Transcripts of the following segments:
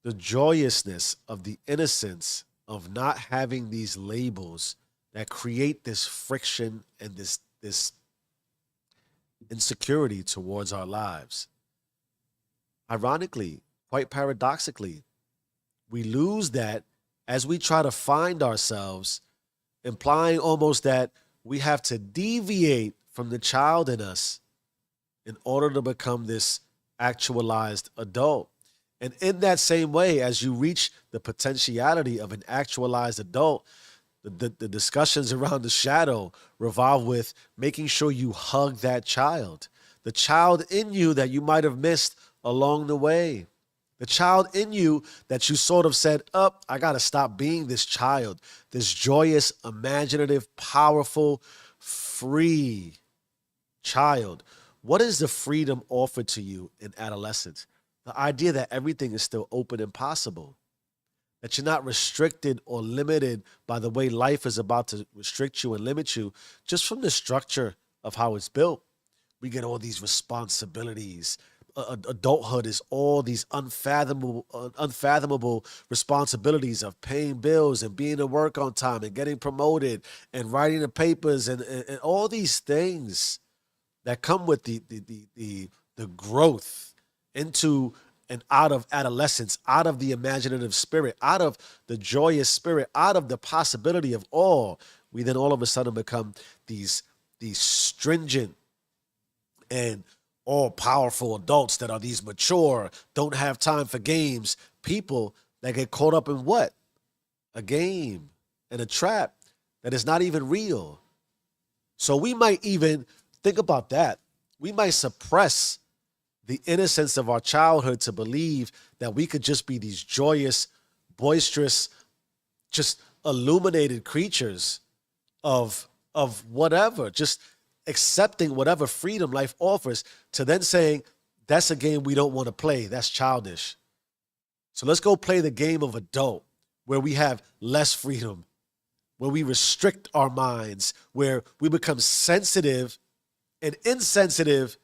the joyousness of the innocence of not having these labels that create this friction and this insecurity towards our lives. Ironically, quite paradoxically, we lose that as we try to find ourselves, implying almost that we have to deviate from the child in us in order to become this actualized adult. And in that same way, as you reach the potentiality of an actualized adult, the discussions around the shadow revolve with making sure you hug that child, the child in you that you might have missed along the way, the child in you that you sort of said, up, I got to stop being this child, this joyous, imaginative, powerful, free child. What is the freedom offered to you in adolescence? The idea that everything is still open and possible, that you're not restricted or limited by the way life is about to restrict you and limit you just from the structure of how it's built. We get all these responsibilities. Adulthood is all these unfathomable responsibilities of paying bills and being at work on time and getting promoted and writing the papers and all these things that come with the growth into and out of adolescence, out of the imaginative spirit, out of the joyous spirit, out of the possibility of all. We then all of a sudden become these stringent and all powerful adults that are these mature, don't have time for games, people that get caught up in what? A game and a trap that is not even real. So we might even think about that. We might suppress the innocence of our childhood to believe that we could just be these joyous, boisterous, just illuminated creatures of whatever, just accepting whatever freedom life offers, to then saying that's a game we don't want to play. That's childish. So let's go play the game of adult where we have less freedom, where we restrict our minds, where we become sensitive and insensitive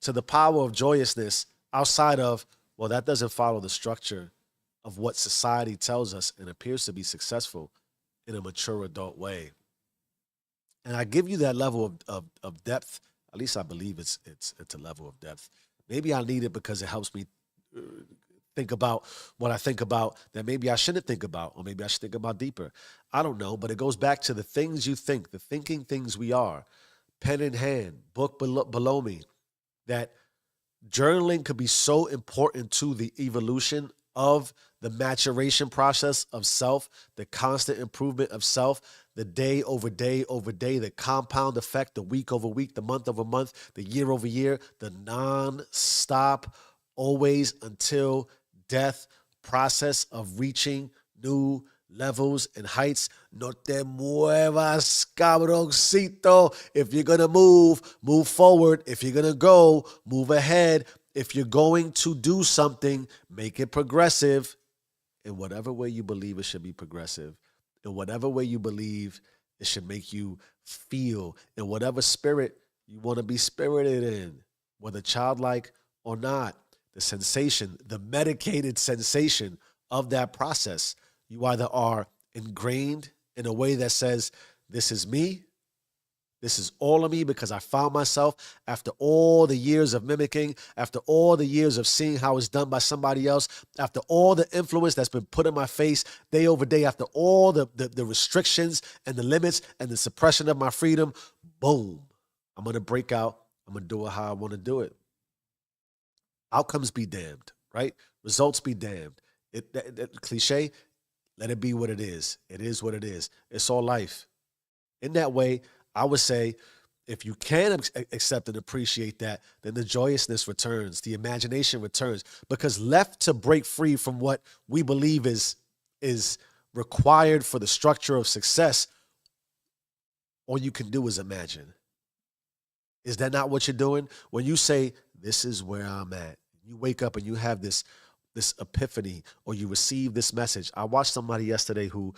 to the power of joyousness outside of, well, that doesn't follow the structure of what society tells us and appears to be successful in a mature adult way. And I give you that level of depth. At least I believe it's a level of depth. Maybe I need it because it helps me uh, think about what I think about that maybe I shouldn't think about, or maybe I should think about deeper. I don't know, but it goes back to the things you think, the thinking things we are, pen in hand, book below me, that journaling could be so important to the evolution of the maturation process of self, the constant improvement of self, the day over day over day, the compound effect, the week over week, the month over month, the year over year, the non-stop, always until death process of reaching new levels and heights. No te muevas, cabroncito. If you're going to move forward. If you're going to go, move ahead. If you're going to do something, make it progressive in whatever way you believe it should be progressive, in whatever way you believe it should make you feel, in whatever spirit you want to be spirited in, whether childlike or not. The sensation, the medicated sensation of that process, you either are ingrained in a way that says, this is me, this is all of me because I found myself after all the years of mimicking, after all the years of seeing how it's done by somebody else, after all the influence that's been put in my face day over day, after all the restrictions and the limits and the suppression of my freedom. Boom. I'm going to break out. I'm going to do it how I want to do it. Outcomes be damned, right? Results be damned. That cliche, let it be what it is. It is what it is. It's all life. In that way, I would say if you can accept and appreciate that, then the joyousness returns, the imagination returns, because left to break free from what we believe is required for the structure of success, all you can do is imagine. Is that not what you're doing? When you say, this is where I'm at, you wake up and you have this epiphany, or you receive this message. I watched somebody yesterday who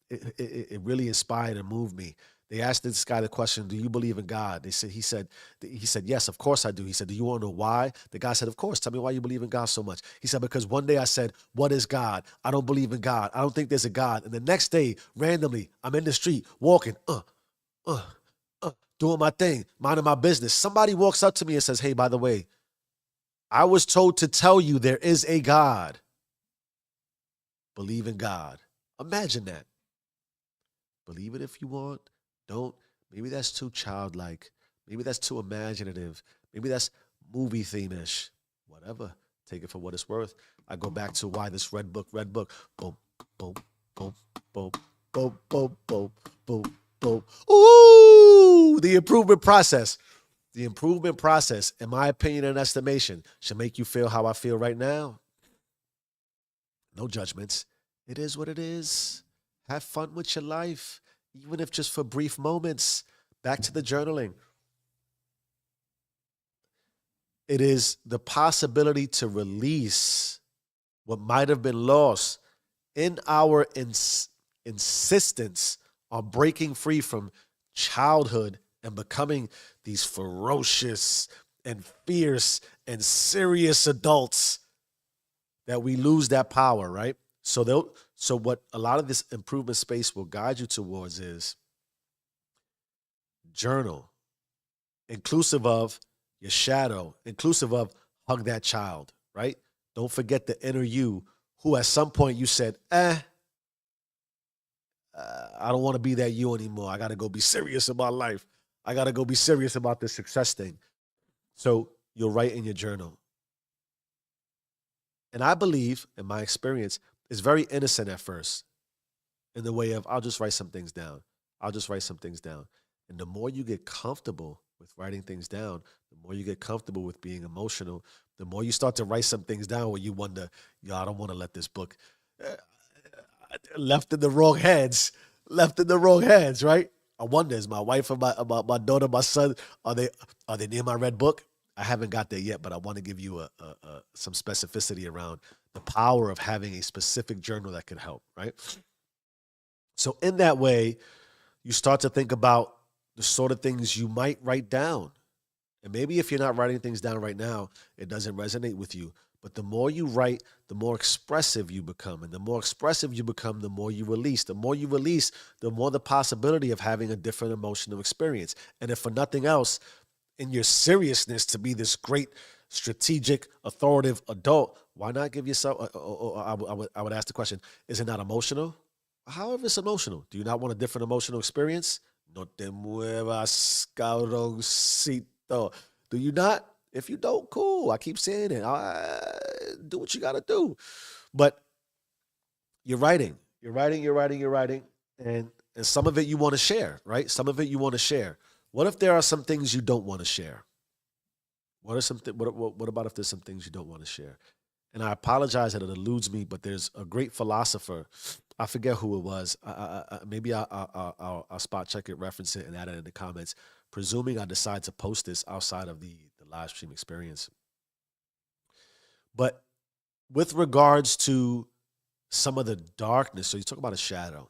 it really inspired and moved me. They asked this guy the question, "Do you believe in God?" He said, "Yes, of course I do." He said, "Do you want to know why?" The guy said, "Of course. Tell me why you believe in God so much." He said, "Because one day I said, 'What is God?' I don't believe in God. I don't think there's a God." And the next day, randomly, I'm in the street walking, uh, doing my thing, minding my business. Somebody walks up to me and says, "Hey, by the way, I was told to tell you there is a God. Believe in God." Imagine that. Believe it if you want. Don't. Maybe that's too childlike. Maybe that's too imaginative. Maybe that's movie theme-ish. Whatever. Take it for what it's worth. I go back to why this red book. Boom, boom, boom, boom, boom, boom, boom, boom, boom. Ooh, the improvement process. The improvement process, in my opinion and estimation, should make you feel how I feel right now. No judgments. It is what it is. Have fun with your life, even if just for brief moments. Back to the journaling. It is the possibility to release what might have been lost in our insistence on breaking free from childhood and becoming these ferocious and fierce and serious adults, that we lose that power, right? So what a lot of this improvement space will guide you towards is journal, inclusive of your shadow, inclusive of hug that child, right? Don't forget the inner you who at some point you said, I don't want to be that you anymore. I got to go be serious about life. I got to go be serious about this success thing. So you'll write in your journal. And I believe, in my experience, it's very innocent at first, in the way of, I'll just write some things down. I'll just write some things down. And the more you get comfortable with writing things down, the more you get comfortable with being emotional, the more you start to write some things down where you wonder, yo, I don't want to let this book uh, left in the wrong hands, left in the wrong hands, right? I wonder, is my wife and my daughter, my son, are they near my red book? I haven't got there yet, but I want to give you some specificity around the power of having a specific journal that can help, right? So in that way, you start to think about the sort of things you might write down. And maybe if you're not writing things down right now, it doesn't resonate with you. But the more you write, the more expressive you become. And the more expressive you become, the more you release. The more you release, the more the possibility of having a different emotional experience. And if for nothing else, in your seriousness to be this great, strategic, authoritative adult, why not give yourself, I would ask the question, is it not emotional? However, it's emotional. Do you not want a different emotional experience? No te muevas, cabroncito. Do you not? If you don't, cool. I keep saying it. Do what you got to do. But you're writing. You're writing. And some of it you want to share, right? Some of it you want to share. What if there are some things you don't want to share? What about if there's some things you don't want to share? And I apologize that it eludes me, but there's a great philosopher. I forget who it was. Maybe I'll spot check it, reference it, and add it in the comments. Presuming I decide to post this outside of the live stream experience. But with regards to some of the darkness, so you talk about a shadow.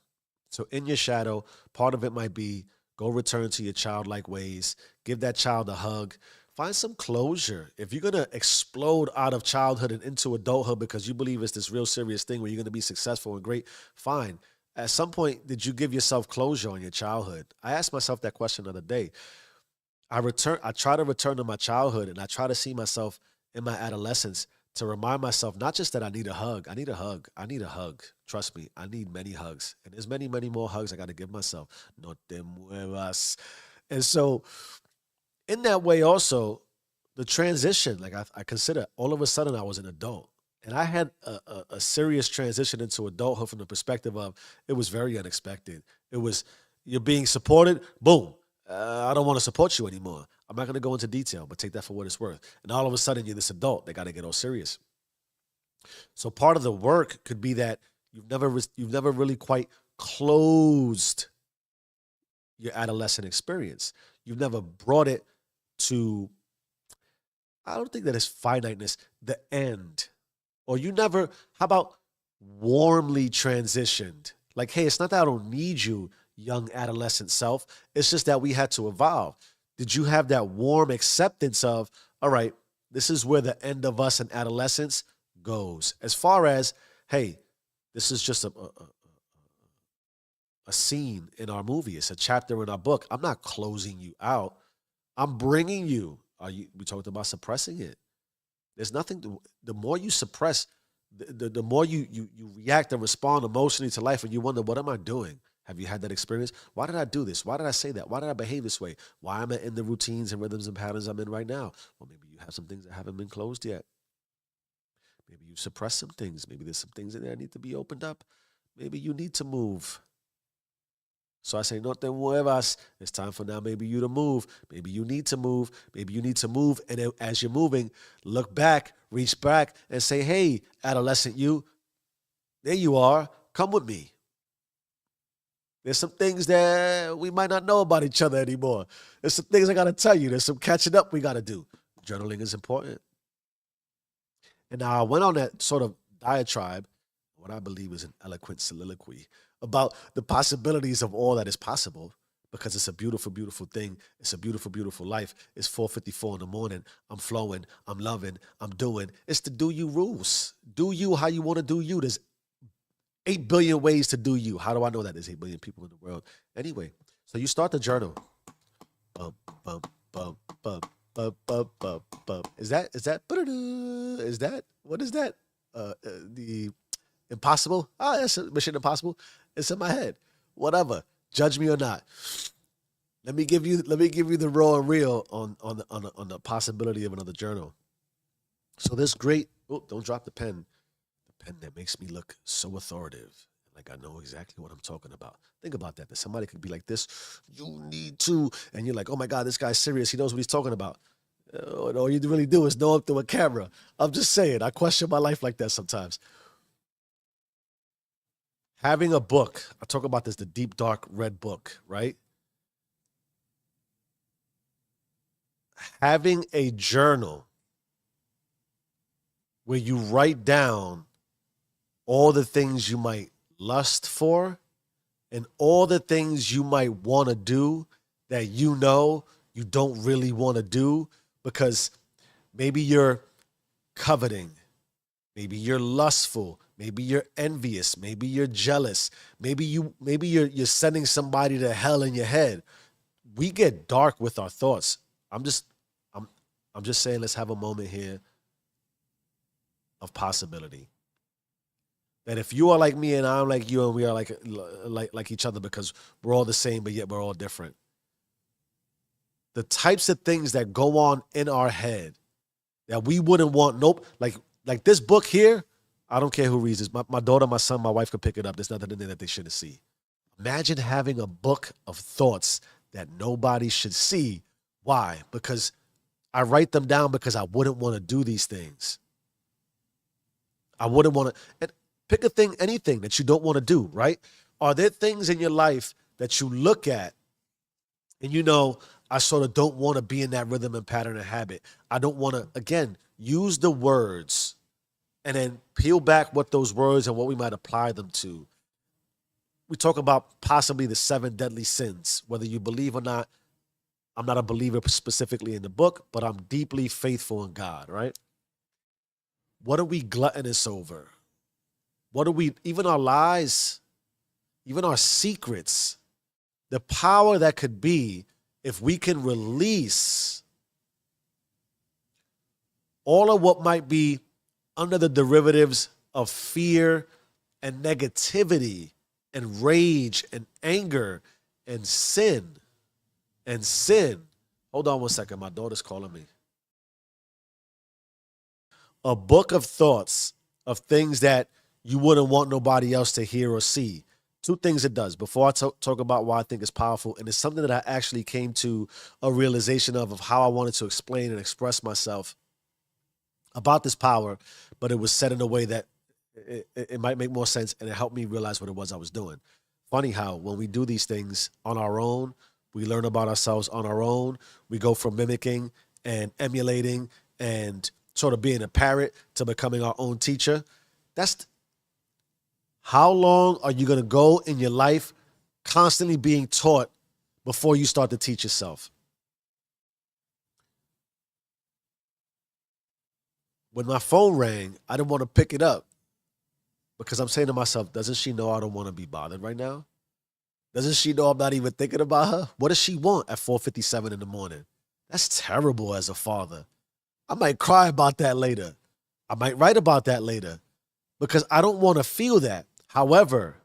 So in your shadow, part of it might be go return to your childlike ways, give that child a hug, find some closure. If you're going to explode out of childhood and into adulthood because you believe it's this real serious thing where you're going to be successful and great, fine. At some point, did you give yourself closure on your childhood? I asked myself that question the other day. I try to return to my childhood, and I try to see myself in my adolescence to remind myself not just that I need a hug. I need a hug. I need a hug. Trust me, I need many hugs. And there's many, many more hugs I got to give myself. No te muevas. And so in that way also, the transition, like I consider, all of a sudden I was an adult. And I had a serious transition into adulthood from the perspective of it was very unexpected. It was, you're being supported, boom. I don't want to support you anymore. I'm not going to go into detail, but take that for what it's worth. And all of a sudden you're this adult. They got to get all serious. So part of the work could be that you've never really quite closed your adolescent experience. You've never brought it to, I don't think that is finiteness, the end. Or you never, how about warmly transitioned? Like, hey, it's not that I don't need you. young adolescent self. It's just that we had to evolve. Did you have that warm acceptance of, all right, this is where the end of us in adolescence goes? As far as, hey, this is just a scene in our movie. It's a chapter in our book. I'm not closing you out. I'm bringing you. We talked about suppressing it. There's nothing the more you suppress, the more you react and respond emotionally to life, and you wonder, what am I doing? Have you had that experience? Why did I do this? Why did I say that? Why did I behave this way? Why am I in the routines and rhythms and patterns I'm in right now? Well, maybe you have some things that haven't been closed yet. Maybe you suppress some things. Maybe there's some things in there that need to be opened up. Maybe you need to move. So I say, no te muevas. It's time for now maybe you to move. Maybe you need to move. Maybe you need to move. And then as you're moving, look back, reach back and say, hey, adolescent you, there you are. Come with me. There's some things that we might not know about each other anymore. There's some things I got to tell you. There's some catching up we got to do. Journaling is important. And now I went on that sort of diatribe, what I believe is an eloquent soliloquy about the possibilities of all that is possible, because it's a beautiful, beautiful thing. It's a beautiful, beautiful life. It's 4:54 in the morning. I'm flowing. I'm loving. I'm doing. It's the do you rules. Do you how you want to do you. There's 8 billion ways to do you. How do I know that there's 8 billion people in the world? Anyway, so you start the journal. Bum, bum, bum, bum, bum, bum, bum, bum. Is that what is that? The Impossible? Ah, that's Mission Impossible. It's in my head. Whatever. Judge me or not. Let me give you the raw and real on the possibility of another journal. So this great, oh, don't drop the pen that makes me look so authoritative. Like I know exactly what I'm talking about. Think about that. That somebody could be like this, you need to, and you're like, oh my God, this guy's serious. He knows what he's talking about. All you really do is know him through a camera. I'm just saying, I question my life like that sometimes. Having a book, I talk about this, the deep, dark red book, right? Having a journal where you write down all the things you might lust for and all the things you might want to do that you know you don't really want to do because maybe you're coveting, maybe you're lustful, maybe you're envious, maybe you're jealous, maybe you're sending somebody to hell in your head. We get dark with our thoughts. I'm just saying, let's have a moment here of possibility. That if you are like me and I'm like you and we are like each other because we're all the same, but yet we're all different. The types of things that go on in our head that we wouldn't want, nope, like this book here, I don't care who reads this. My daughter, my son, my wife could pick it up. There's nothing in there that they shouldn't see. Imagine having a book of thoughts that nobody should see. Why? Because I write them down because I wouldn't want to do these things. I wouldn't want to. And pick a thing, anything that you don't want to do, right? Are there things in your life that you look at and you know, I sort of don't want to be in that rhythm and pattern and habit. I don't want to, again, use the words and then peel back what those words and what we might apply them to. We talk about possibly the 7 deadly sins. Whether you believe or not, I'm not a believer specifically in the book, but I'm deeply faithful in God, right? What are we gluttonous over? What are we, even our lies, even our secrets, the power that could be if we can release all of what might be under the derivatives of fear and negativity and rage and anger and sin. Hold on one second. My daughter's calling me. A book of thoughts of things that you wouldn't want nobody else to hear or see. 2 things it does. Before I talk about why I think it's powerful, and it's something that I actually came to a realization of how I wanted to explain and express myself about this power, but it was said in a way that it might make more sense, and it helped me realize what it was I was doing. Funny how when we do these things on our own, we learn about ourselves on our own. We go from mimicking and emulating and sort of being a parrot to becoming our own teacher. How long are you going to go in your life constantly being taught before you start to teach yourself. When my phone rang, I didn't want to pick it up because I'm saying to myself, doesn't she know I don't want to be bothered right now? Doesn't she know I'm not even thinking about her? What does she want at 4:57 in the morning? That's terrible as a father. I might cry about that later. I might write about that later because I don't want to feel that. However,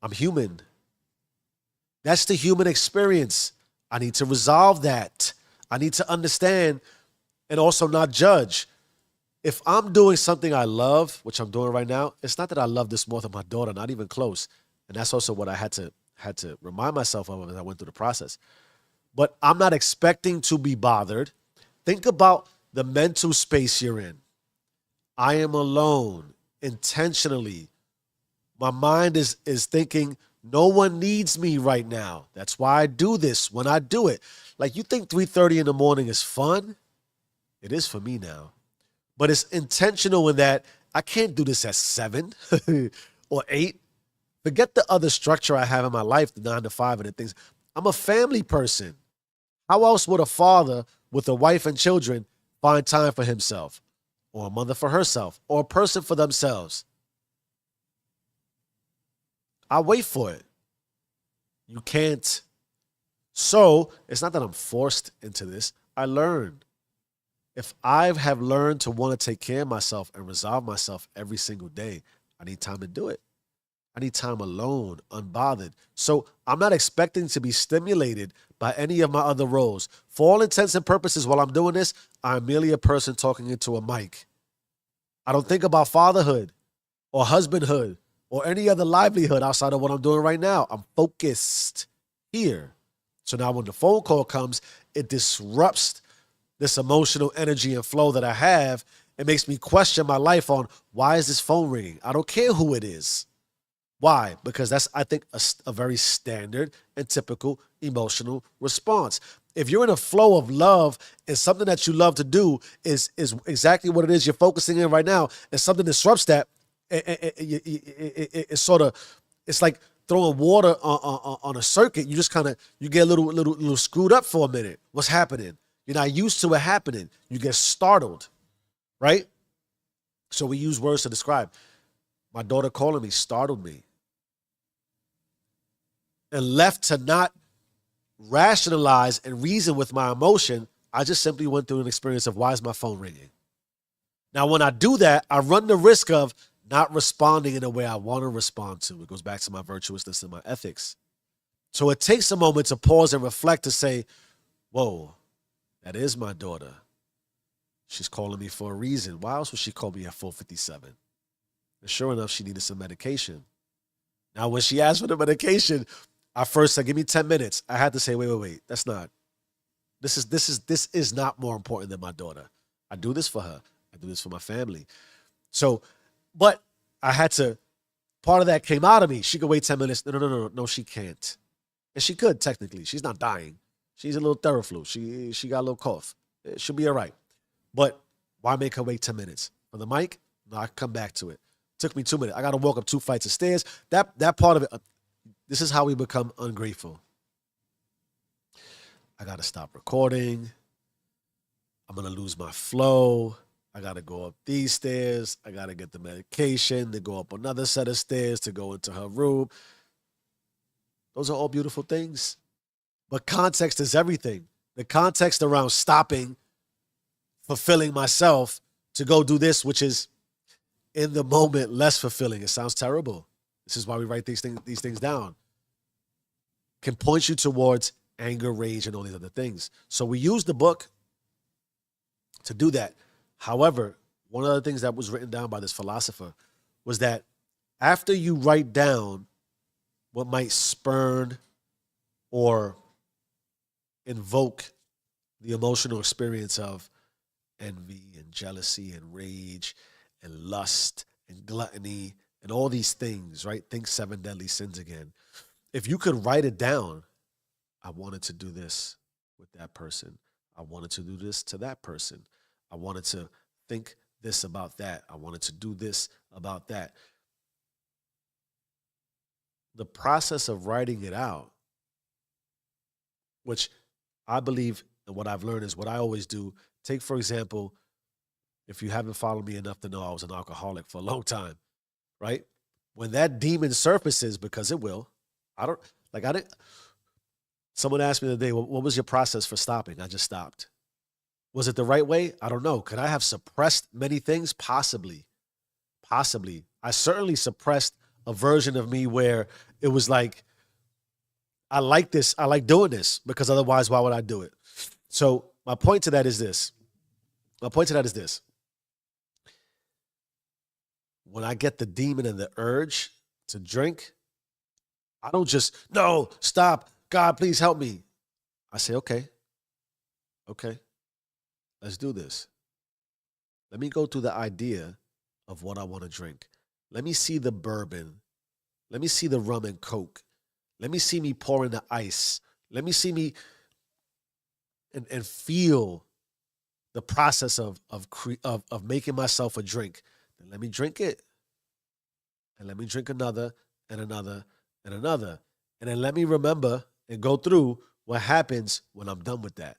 I'm human. That's the human experience. I need to resolve that. I need to understand and also not judge. If I'm doing something I love, which I'm doing right now, it's not that I love this more than my daughter, not even close. And that's also what I had to remind myself of as I went through the process. But I'm not expecting to be bothered. Think about the mental space you're in. I am alone intentionally. My mind is thinking, no one needs me right now. That's why I do this when I do it. Like, you think 3:30 in the morning is fun? It is for me now. But it's intentional in that I can't do this at 7 or 8. Forget the other structure I have in my life, the 9 to 5 and the things. I'm a family person. How else would a father with a wife and children find time for himself, or a mother for herself, or a person for themselves? I wait for it. You can't. So it's not that I'm forced into this. I learned. If I have learned to want to take care of myself and resolve myself every single day, I need time to do it. I need time alone, unbothered. So I'm not expecting to be stimulated by any of my other roles. For all intents and purposes, while I'm doing this, I'm merely a person talking into a mic. I don't think about fatherhood or husbandhood or any other livelihood outside of what I'm doing right now. I'm focused here. So now when the phone call comes, it disrupts this emotional energy and flow that I have. It makes me question my life on, why is this phone ringing? I don't care who it is. Why? Because that's, I think, a very standard and typical emotional response. If you're in a flow of love and something that you love to do is exactly what it is you're focusing in right now, and something disrupts that, it's sort of, it's like throwing water on a circuit. You just kind of, you get a little screwed up for a minute. What's happening? You're not used to it happening. You get startled, right? So we use words to describe. My daughter calling me startled me. And left to not rationalize and reason with my emotion, I just simply went through an experience of, why is my phone ringing? Now, when I do that, I run the risk of not responding in a way I want to respond to. It goes back to my virtuousness and my ethics. So it takes a moment to pause and reflect, to say, whoa, that is my daughter. She's calling me for a reason. Why else would she call me at 4:57? And sure enough, she needed some medication. Now, when she asked for the medication, I first said, give me 10 minutes. I had to say, wait. That's not, this is not more important than my daughter. I do this for her. I do this for my family. So, but I had to, part of that came out of me. She could wait 10 minutes. No, she can't. And she could, technically. She's not dying. She's a little Theraflu. She got a little cough. She'll be all right. But why make her wait 10 minutes? For the mic? No, I can come back to it. Took me 2 minutes. I got to walk up 2 flights of stairs. That part of it, this is how we become ungrateful. I got to stop recording. I'm going to lose my flow. I got to go up these stairs. I got to get the medication, to go up another set of stairs, to go into her room. Those are all beautiful things. But context is everything. The context around stopping, fulfilling myself to go do this, which is in the moment less fulfilling. It sounds terrible. This is why we write these things down. Can point you towards anger, rage, and all these other things. So we use the book to do that. However, one of the things that was written down by this philosopher was that after you write down what might spurn or invoke the emotional experience of envy and jealousy and rage and lust and gluttony and all these things, right? Think 7 deadly sins again. If you could write it down, I wanted to do this with that person. I wanted to do this to that person. I wanted to think this about that. I wanted to do this about that. the process of writing it out, which I believe and what I've learned is what I always do. Take, for example, if you haven't followed me enough to know I was an alcoholic for a long time, right? When that demon surfaces, because it will, I don't, like, I didn't, someone asked me the other day, what was your process for stopping? I just stopped. Was it the right way? I don't know. Could I have suppressed many things? Possibly. Possibly. I certainly suppressed a version of me where it was like, I like this. I like doing this because otherwise, why would I do it? So my point to that is this. My point to that is this. When I get the demon and the urge to drink, I don't just, no, stop. God, please help me. I say, okay, let's do this. Let me go through the idea of what I want to drink. Let me see the bourbon. Let me see the rum and coke. Let me see me pouring the ice. Let me see me and feel the process of making myself a drink. Then let me drink it. And let me drink another and another and another. And then let me remember and go through what happens when I'm done with that.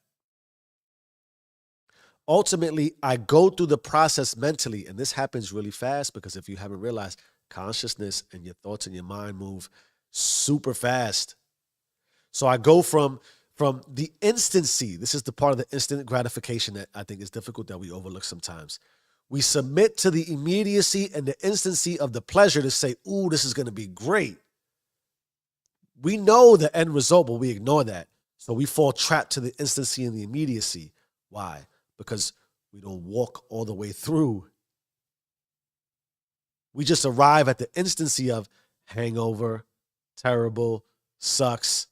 Ultimately, I go through the process mentally, and this happens really fast because if you haven't realized, consciousness and your thoughts and your mind move super fast. So I go from the instancy. This is the part of the instant gratification that I think is difficult that we overlook sometimes. We submit to the immediacy and the instancy of the pleasure to say, ooh, this is going to be great. We know the end result, but we ignore that. So we fall trapped to the instancy and the immediacy. Why? Because we don't walk all the way through. We just arrive at the instancy of hangover, terrible, sucks,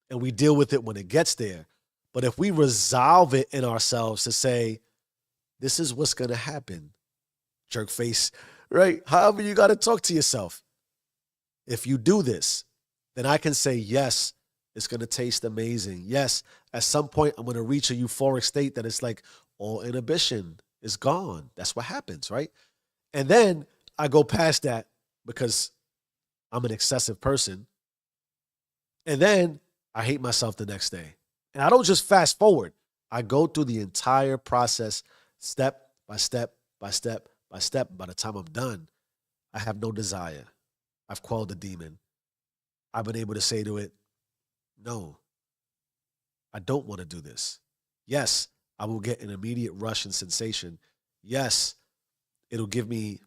and we deal with it when it gets there. But if we resolve it in ourselves to say, this is what's going to happen, jerk face, right? However you got to talk to yourself. If you do this, then I can say, yes, it's going to taste amazing. Yes, at some point, I'm going to reach a euphoric state that it's like all inhibition is gone. That's what happens, right? And then I go past that because I'm an excessive person. And then I hate myself the next day. And I don't just fast forward. I go through the entire process step by step by step by step. By the time I'm done, I have no desire. I've quelled the demon. I've been able to say to it, no, I don't want to do this. Yes, I will get an immediate rush and sensation. Yes, it'll give me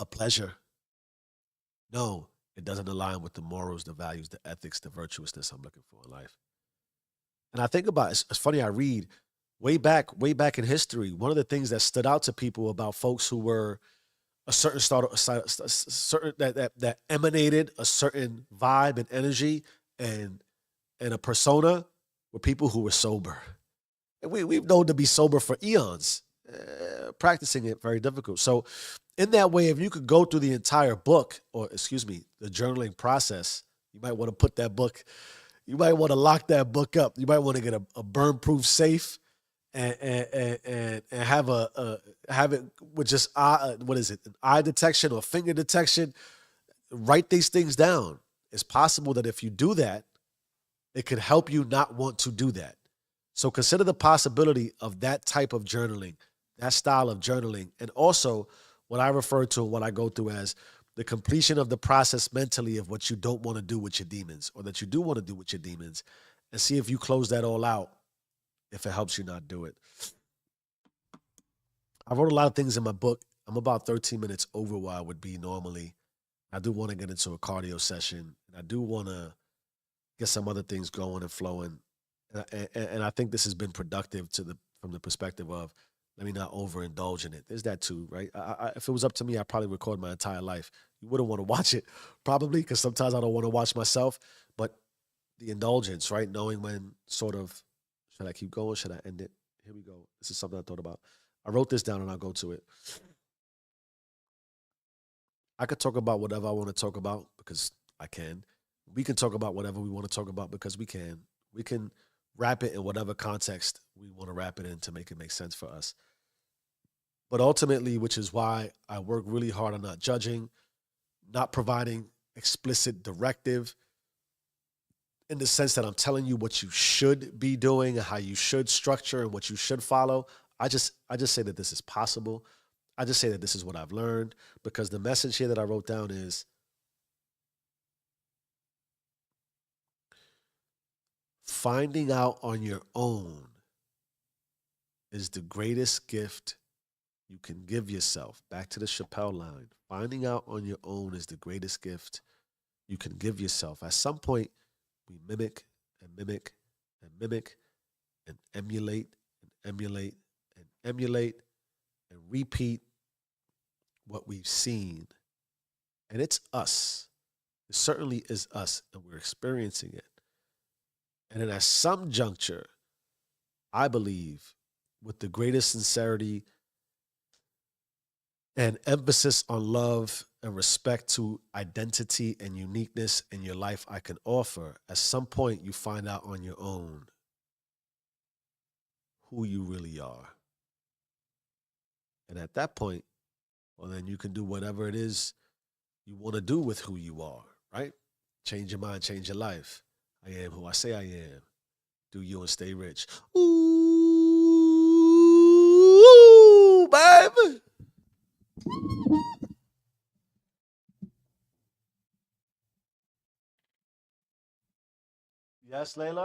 a pleasure. No, it doesn't align with the morals, the values, the ethics, the virtuousness I'm looking for in life. And I think about it's funny, I read way back in history, one of the things that stood out to people about folks who were a certain certain that emanated a certain vibe and energy and a persona were people who were sober. And we've known to be sober for eons. Practicing it very difficult. So in that way, if you could go through the entire book, or excuse me, the journaling process, you might want to put that book, you might want to lock that book up. You might want to get a burn-proof safe and have have it with just what is it, an eye detection or finger detection. Write these things down. It's possible that if you do that, it could help you not want to do that. So consider the possibility of that type of journaling, that style of journaling, and also what I refer to, what I go through as the completion of the process mentally of what you don't want to do with your demons or that you do want to do with your demons, and see if you close that all out, if it helps you not do it. I wrote a lot of things in my book. I'm about 13 minutes over where I would be normally. I do want to get into a cardio session, and I do want to get some other things going and flowing. And I think this has been productive from the perspective of let me not overindulge in it. There's that too, right? If it was up to me, I'd probably record my entire life. You wouldn't want to watch it, probably, because sometimes I don't want to watch myself. But the indulgence, right? Knowing when sort of, should I keep going? Should I end it? Here we go. This is something I thought about. I wrote this down and I'll go to it. I could talk about whatever I want to talk about because I can. We can talk about whatever we want to talk about because we can. We can wrap it in whatever context we want to wrap it in to make it make sense for us. But ultimately, which is why I work really hard on not judging, not providing explicit directive in the sense that I'm telling you what you should be doing and how you should structure and what you should follow. I just say that this is possible. I just say that this is what I've learned, because the message here that I wrote down is finding out on your own is the greatest gift you can give yourself. Back to the Chappelle line. Finding out on your own is the greatest gift you can give yourself. At some point, we mimic and mimic and mimic and emulate and emulate and emulate and repeat what we've seen. And it's us. It certainly is us, and we're experiencing it. And then at some juncture, I believe, with the greatest sincerity and emphasis on love and respect to identity and uniqueness in your life I can offer, at some point you find out on your own who you really are. And at that point, well, then you can do whatever it is you want to do with who you are, right? Change your mind, change your life. I am who I say I am. Do you and stay rich. Ooh, baby. Yes, Layla?